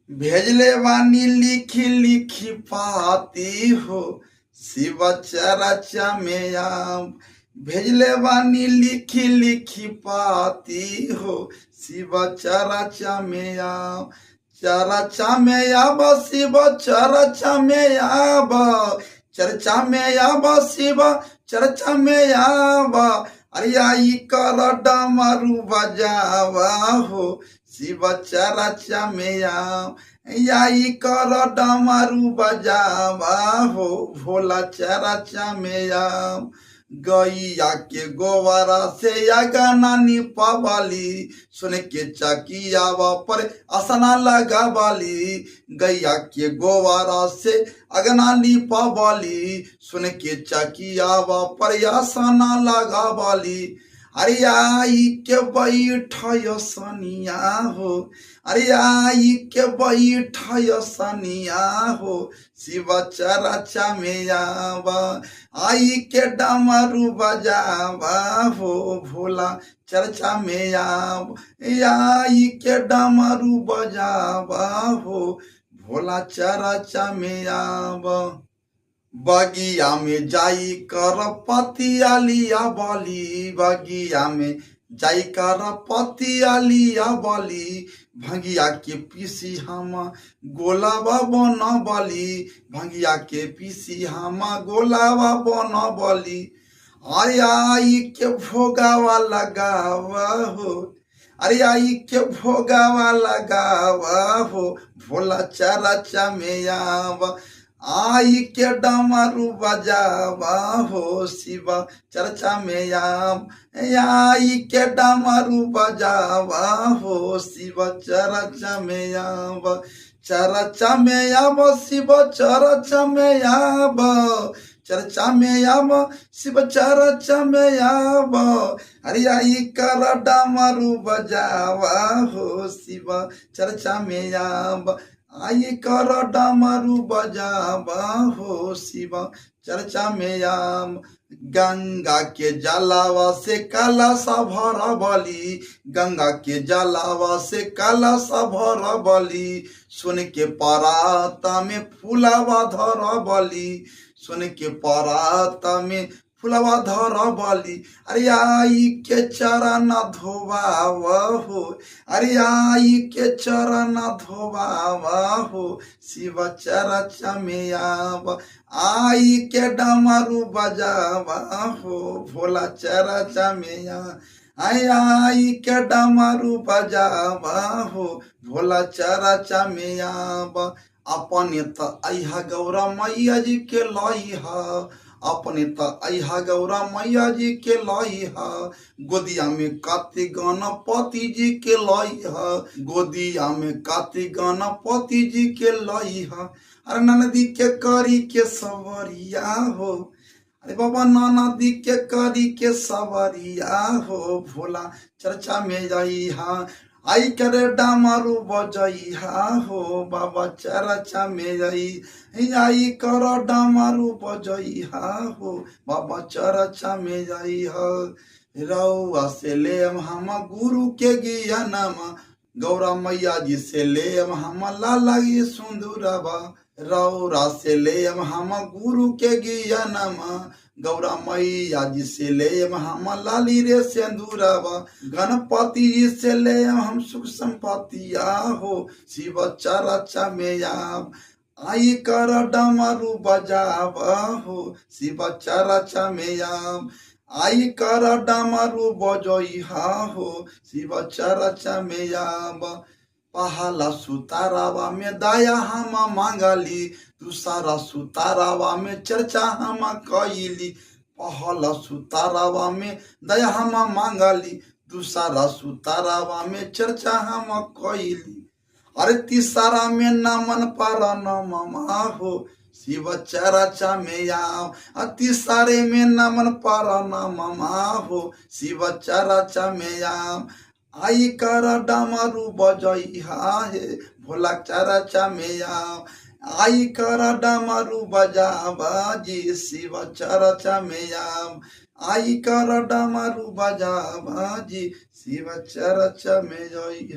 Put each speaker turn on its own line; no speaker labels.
भेजले वानी लिखी लिखी पाती हो शिव चरचा में आम। भेजले वानी लिखी लिखी पाती हो शिव चरचा में आम। चरचा में आब शिव चरचा में आब। चर्चा में आब शिव चर्चा में आब। अरे आई कर डमरू बजावा हो शिव चरचा में आम। आई कर डमरू बजावा हो भोला चरचा में आम। गैया के गोबरा से अगना निपवाली सुन के चकियावा पर असना लगावाली। गैया के गोबरा से अगना निपवाली सुन के चकियावा पर असना लगावाली। अरे आई के बैठय सनिया हो। अरे आई के बैठय सनिया हो शिव चरचा में आवा। आई के डमरू बजावा हो भोला चर्चा में आव। आई के डमरू बजावा हो भोला चरचा में आव। बगिया में जाई कर पतिया लिया बली। बगिया में जाई कर पतिया लिया बली। भंगिया के पीसी हम गोलावा बन बली। भंगिया के पीसी हम गोलावा बन बली। आई के भोगावा लगावा हो। अरे आई के भोगावा लगावा हो भोला चरचा में आवा। आई के डमरू बजावा हो शिव चर्चा में आम। आई के डमरू बजावा हो शिव चर्चा में आव। चर्चा में आव शिव चर्चा में आव। चर्चा में आव शिव चर्चा में आव। अरे आई कर डमरू बजावा हो शिव चर्चा में आव। आई कर डमरू बजावा हो शिव चर्चा में आम। गंगा के जलावा से कलश भर बली। गंगा के जलावा से कलश भर बली। सुन के पराता में फूलावा धर बली। सुन के पराता में फुलवा धर बली। अरे आई के चरण धोबावा हो। अरे आई के चरण धोबावा हो शिव चरचा में आव। आई के डमरू बजावा हो भोला चरचा में आई के डमरू बजावा हो भोला चरचा में आव। अपने त अहा गौरा मैया जी के लइहा। अपने त अहा गौरा मैया जी के लइहा। गोदिया में काती गणपति जी के लइहा। गोदिया में काती गणपति जी के लइहा। अरे ननदी के करी के सवरिया हो। अरे बाबा ननदी के करी के सवरिया हो भोला चर्चा में जाइहा। आई करे डमरू बजइहा हो बाबा चरचा में जाई। आई कर डमरू बजइहा हो बाबा चरचा में जाइहा। रउआ से ले हम गुरु के ज्ञानमा। गौरा मैया जी से ले हम लाला सुंदरबा। रौरा से ले हम गुरु के ज्ञानमा। गौरा मैया जी से ले हम लाली रे सिंदूरवा। गणपति जी से ले हम सुख संपत्तिया हो शिव चरचा में आव। आई कर डमरू बजावा हो शिव चरचा में आव। आई कर डमरू बजइहा हो शिव चरचा में आव। पहला सुतारावा में दया हम मांगली। दूसरा सुतारावा में चर्चा हम कैली। पहला सुतारावा में दया हम मांगली। दूसरा सुतारावा में चर्चा हम कैली। अरे तीसरा में नमन पर नमा हो शिव चरचा में आव। तीसरे में नमन पर नमा हो शिव चरचा में आव। आई कर डमरू बजइहा हे भोला चरचा में आव। आई कर डमरू बजावा जी शिव चरचा में आव। आई कर डमरू बजावा जी शिव चरचा में जइहा।